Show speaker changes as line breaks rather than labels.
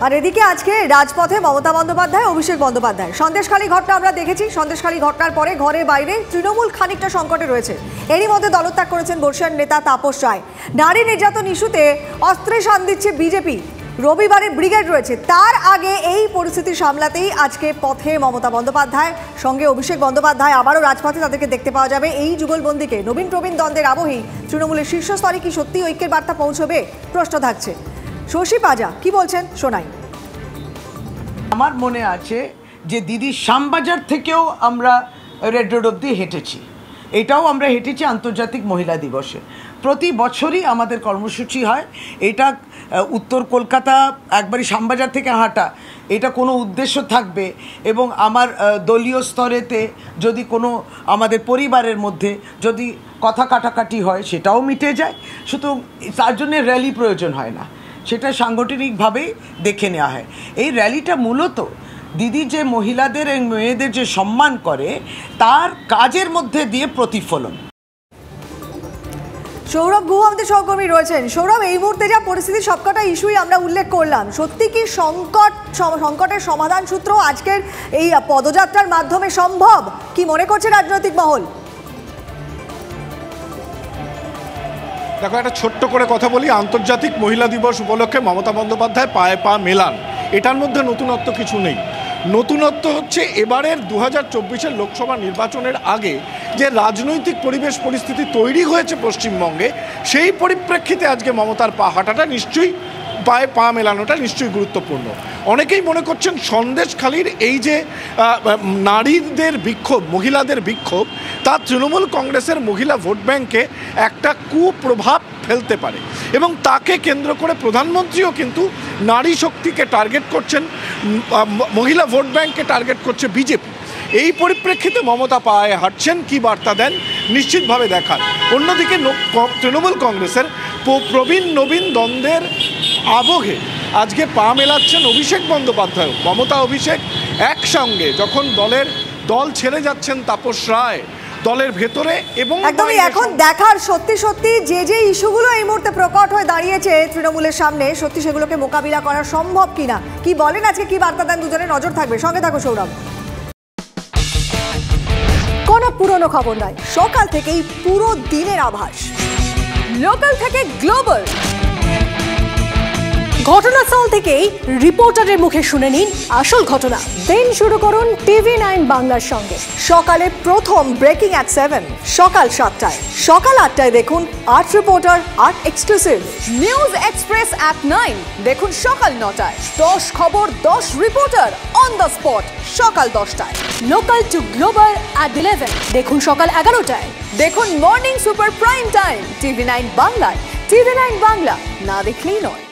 আর এদিকে আজকে রাজপথে মমতা বন্দ্যোপাধ্যায়, অভিষেক বন্দ্যোপাধ্যায়। সন্দেশখালী ঘটনা আমরা দেখেছি। সন্দেশখালী ঘটনার পরে ঘরে বাইরে তৃণমূল খানিকটা সংকটে রয়েছে। এরই মধ্যে দলত্যাগ করেছেন বর্ষিয়ান নেতা তাপস রায়। নারী নির্যাতন ইস্যুতে অস্ত্রে শান দিচ্ছে বিজেপি। রবিবারে ব্রিগেড রয়েছে। তার আগে এই পরিস্থিতি সামলাতেই আজকে পথে মমতা বন্দ্যোপাধ্যায়, সঙ্গে অভিষেক বন্দ্যোপাধ্যায়। আবারও রাজপথে তাদেরকে দেখতে পাওয়া যাবে। এই যুগলবন্দিকে নবীন প্রবীণ দ্বন্দ্বের আবহেই তৃণমূলের শীর্ষস্তরে কি সত্যি ঐক্যের বার্তা পৌঁছবে, প্রশ্ন থাকছে। শশী পাজা কি বলছেন শোনাই।
আমার মনে আছে যে দিদি শ্যামবাজার থেকেও আমরা রেড রোড অব্দি হেঁটেছি। এটাও আমরা হেঁটেছি আন্তর্জাতিক মহিলা দিবসে। প্রতি বছরই আমাদের কর্মসূচি হয়। এটা উত্তর কলকাতা একবারই শ্যামবাজার থেকে হাঁটা, এটা কোনো উদ্দেশ্য থাকবে এবং আমার দলীয় স্তরেতে যদি কোনো আমাদের পরিবারের মধ্যে যদি কথা কাটাকাটি হয় সেটাও মিটে যায়। শুধু তার জন্য র্যালি প্রয়োজন হয় না, সেটা সাংগঠনিকভাবেই দেখে নেওয়া হয়। এই র্যালিটা মূলত দিদি যে মহিলাদের এবং মেয়েদের যে সম্মান করে তার কাজের মধ্যে দিয়ে প্রতিফলন।
সৌরভ গুহ আমাদের সহকর্মী রয়েছেন। সৌরভ, এই মুহূর্তে যা পরিস্থিতি, সবকটা ইস্যুই আমরা উল্লেখ করলাম, সত্যি কি সংকটের সমাধান সূত্র আজকের এই পদযাত্রার মাধ্যমে সম্ভব? কি মনে করছে রাজনৈতিক মহল?
দেখো, একটা ছোট্ট করে কথা বলি। আন্তর্জাতিক মহিলা দিবস উপলক্ষে মমতা বন্দ্যোপাধ্যায় পায়ে পা মেলান, এটার মধ্যে নতুনত্ব কিছু নেই। নতুনত্ব হচ্ছে এবারের 2024-এর লোকসভা নির্বাচনের আগে যে রাজনৈতিক পরিস্থিতি তৈরি হয়েছে পশ্চিমবঙ্গে, সেই পরিপ্রেক্ষিতে আজকে মমতার পা হাঁটাটা নিশ্চয়ই, পায়ে পা মেলানোটা নিশ্চয়ই গুরুত্বপূর্ণ। অনেকেই মনে করছেন সন্দেশখালীর এই যে নারীদের বিক্ষোভ, মহিলাদের বিক্ষোভ, তা তৃণমূল কংগ্রেসের মহিলা ভোট ব্যাংকে একটা কুপ্রভাব ফেলতে পারে এবং তাকে কেন্দ্র করে প্রধানমন্ত্রীও কিন্তু নারী শক্তিকে টার্গেট করছেন, মহিলা ভোট ব্যাংককে টার্গেট করছে বিজেপি। এই পরিপ্রেক্ষিতে মমতা পায়ে হাঁটছেন, কী বার্তা দেন নিশ্চিতভাবে দেখার। অন্যদিকে তৃণমূল কংগ্রেসের প্রবীণ নবীন দ্বন্দ্বের আবহে আজকে পা মেলাচ্ছেন অভিষেক বন্দ্যোপাধ্যায়। মমতা অভিষেক একসঙ্গে যখন দল ছেড়ে যাচ্ছেন তাপস রায় দলের ভেতরে এবং
একদমই এখন দেখার সত্যি সত্যি যে ইস্যুগুলো এই মুহূর্তে প্রকট হয়ে দাঁড়িয়েছে তৃণমূলের সামনে, সত্যি সেগুলোকে মোকাবিলা করা সম্ভব কিনা, কি বলেন আজকে, কি বার্তা দেন দুজনে, নজর থাকবে। সঙ্গে থাকো সৌরভ। কোনো পুরনো খবর নয়, সকাল থেকেই পুরো দিনের আভাস, লোকাল থেকে গ্লোবাল, ঘটনাস্থল থেকেই রিপোর্টারের মুখে শুনে নিন আসল ঘটনা। দিন শুরু করুন TV9 বাংলার সঙ্গে। সকালে প্রথম ব্রেকিং অ্যাট 7, সকাল 7টায়, সকাল 8টায় দেখুন 8 reporter, 8 exclusive. News express at 9 দেখুন সকাল 9টায়, 10 খবর 10 রিপোর্টার অন দ্য স্পট সকাল 10টায়। লোকাল টু গ্লোবাল অ্যাট 11 দেখুন সকাল 11টায়। দেখুন morning super prime time TV9 বাংলায়। TV9 বাংলা না দেখলেই নয়।